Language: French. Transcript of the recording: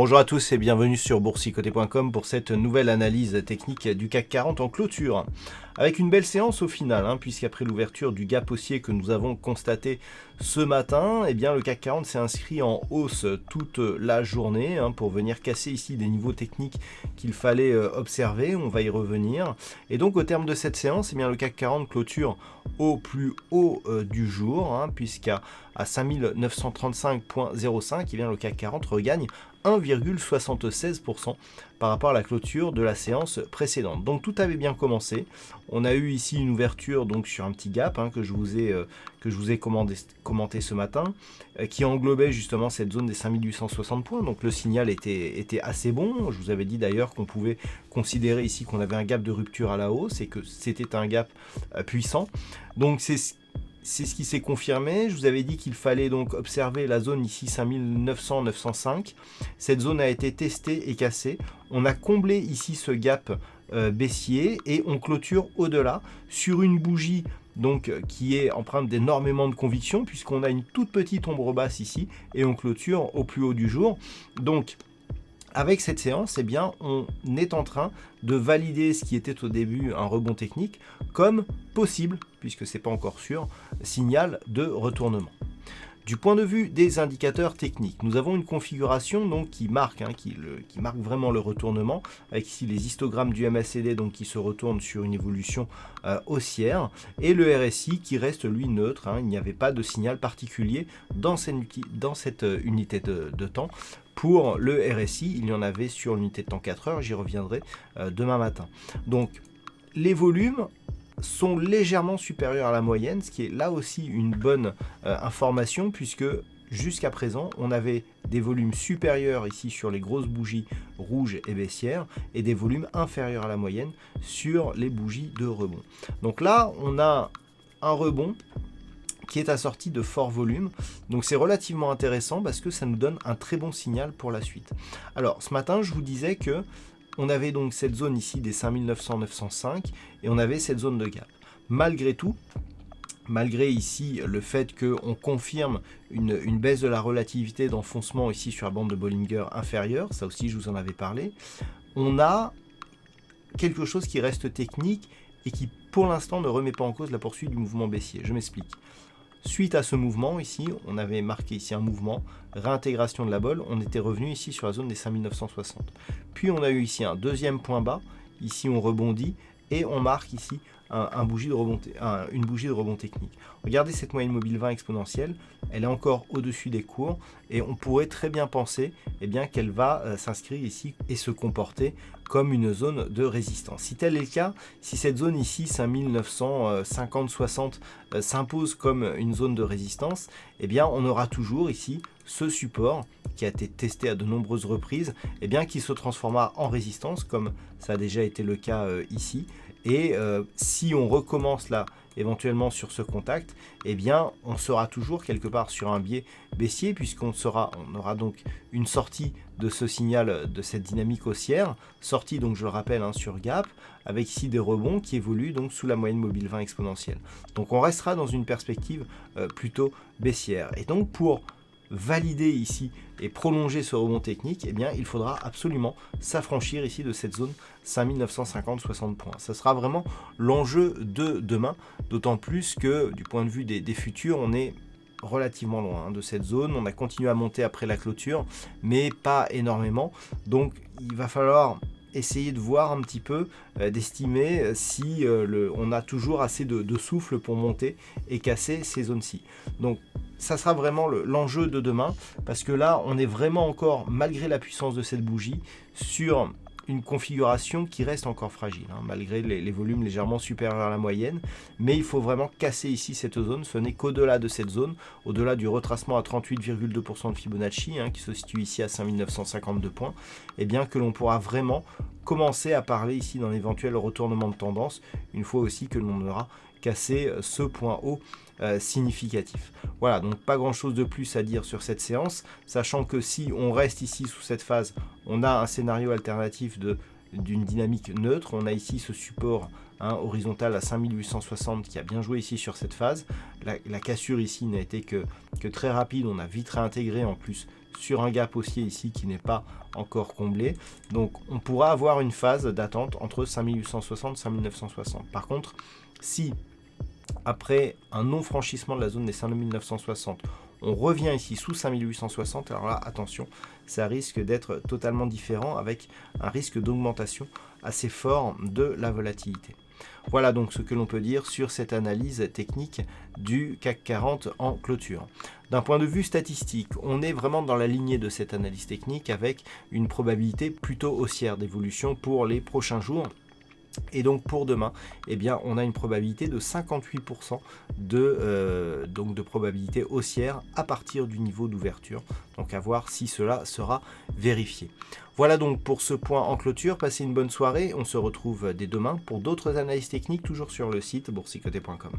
Bonjour à tous et bienvenue sur boursicoté.com pour cette nouvelle analyse technique du CAC 40 en clôture. Avec une belle séance au final, puisqu'après l'ouverture du gap haussier que nous avons constaté ce matin, le CAC 40 s'est inscrit en hausse toute la journée pour venir casser ici des niveaux techniques qu'il fallait observer. On va y revenir. Et donc au terme de cette séance, le CAC 40 clôture au plus haut du jour, puisqu'à 5935.05, le CAC 40 regagne 1,76% par rapport à la clôture de la séance précédente. Donc tout avait bien commencé. On a eu ici une ouverture donc sur un petit gap que je vous ai commenté ce matin, qui englobait justement cette zone des 5860 points. Donc le signal était assez bon. Je vous avais dit d'ailleurs qu'on pouvait considérer ici qu'on avait un gap de rupture à la hausse et que c'était un gap puissant. Donc c'est ce qui s'est confirmé. Je vous avais dit qu'il fallait donc observer la zone ici 5900-905. Cette zone a été testée et cassée. On a comblé ici ce gap baissier et on clôture au-delà sur une bougie donc qui est empreinte d'énormément de conviction puisqu'on a une toute petite ombre basse ici et on clôture au plus haut du jour. Donc avec cette séance, on est en train de valider ce qui était au début un rebond technique comme possible, puisque ce n'est pas encore sûr, signal de retournement. Du point de vue des indicateurs techniques, nous avons une configuration donc, qui marque vraiment le retournement, avec ici les histogrammes du MACD donc, qui se retournent sur une évolution haussière, et le RSI qui reste lui neutre. Il n'y avait pas de signal particulier dans cette unité de temps. Pour le RSI, il y en avait sur l'unité de temps 4 heures, j'y reviendrai demain matin. Donc les volumes sont légèrement supérieurs à la moyenne, ce qui est là aussi une bonne information, puisque jusqu'à présent, on avait des volumes supérieurs ici sur les grosses bougies rouges et baissières, et des volumes inférieurs à la moyenne sur les bougies de rebond. Donc là, on a un rebond qui est assorti de forts volumes. Donc c'est relativement intéressant parce que ça nous donne un très bon signal pour la suite. Alors ce matin, je vous disais que on avait donc cette zone ici des 5900-905 et on avait cette zone de gap. Malgré tout, malgré ici le fait qu'on confirme une baisse de la relativité d'enfoncement ici sur la bande de Bollinger inférieure, ça aussi je vous en avais parlé, on a quelque chose qui reste technique et qui pour l'instant ne remet pas en cause la poursuite du mouvement baissier. Je m'explique. Suite à ce mouvement ici, on avait marqué ici un mouvement, réintégration de la bolle, on était revenu ici sur la zone des 5960. Puis on a eu ici un deuxième point bas, ici on rebondit et on marque ici une bougie de rebond technique. Regardez cette moyenne mobile 20 exponentielle, elle est encore au-dessus des cours et on pourrait très bien penser qu'elle va s'inscrire ici et se comporter comme une zone de résistance. Si tel est le cas, si cette zone ici 5950-60 s'impose comme une zone de résistance, on aura toujours ici ce support qui a été testé à de nombreuses reprises, qui se transformera en résistance comme ça a déjà été le cas ici. Et si on recommence là éventuellement sur ce contact, on sera toujours quelque part sur un biais baissier puisqu'on aura donc une sortie de ce signal, de cette dynamique haussière, sortie donc je le rappelle sur gap, avec ici des rebonds qui évoluent donc sous la moyenne mobile 20 exponentielle. Donc on restera dans une perspective plutôt baissière. Et donc pour valider ici et prolonger ce rebond technique, il faudra absolument s'affranchir ici de cette zone 5950-60 points. Ce sera vraiment l'enjeu de demain, d'autant plus que du point de vue des futurs, on est relativement loin de cette zone. On a continué à monter après la clôture, mais pas énormément. Donc il va falloir essayer de voir un petit peu, d'estimer si on a toujours assez de souffle pour monter et casser ces zones-ci. Donc ça sera vraiment l'enjeu de demain, parce que là on est vraiment encore, malgré la puissance de cette bougie, sur une configuration qui reste encore fragile, malgré les volumes légèrement supérieurs à la moyenne, mais il faut vraiment casser ici cette zone. Ce n'est qu'au-delà de cette zone, au-delà du retracement à 38,2% de Fibonacci, qui se situe ici à 5952 points, que l'on pourra vraiment commencer à parler ici d'un éventuel retournement de tendance, une fois aussi que l'on aura cassé ce point haut significatif. Voilà, donc pas grand chose de plus à dire sur cette séance, sachant que si on reste ici sous cette phase, on a un scénario alternatif d'une dynamique neutre. On a ici ce support horizontal à 5860 qui a bien joué ici sur cette phase. La cassure ici n'a été que très rapide, on a vite réintégré en plus sur un gap haussier ici qui n'est pas encore comblé. Donc on pourra avoir une phase d'attente entre 5860 et 5960. Par contre, si après un non-franchissement de la zone des 5960, on revient ici sous 5860, alors là, attention, ça risque d'être totalement différent avec un risque d'augmentation assez fort de la volatilité. Voilà donc ce que l'on peut dire sur cette analyse technique du CAC 40 en clôture. D'un point de vue statistique, on est vraiment dans la lignée de cette analyse technique avec une probabilité plutôt haussière d'évolution pour les prochains jours. Et donc pour demain, eh bien, on a une probabilité de 58% de probabilité haussière à partir du niveau d'ouverture. Donc à voir si cela sera vérifié. Voilà donc pour ce point en clôture. Passez une bonne soirée. On se retrouve dès demain pour d'autres analyses techniques, toujours sur le site boursicoté.com.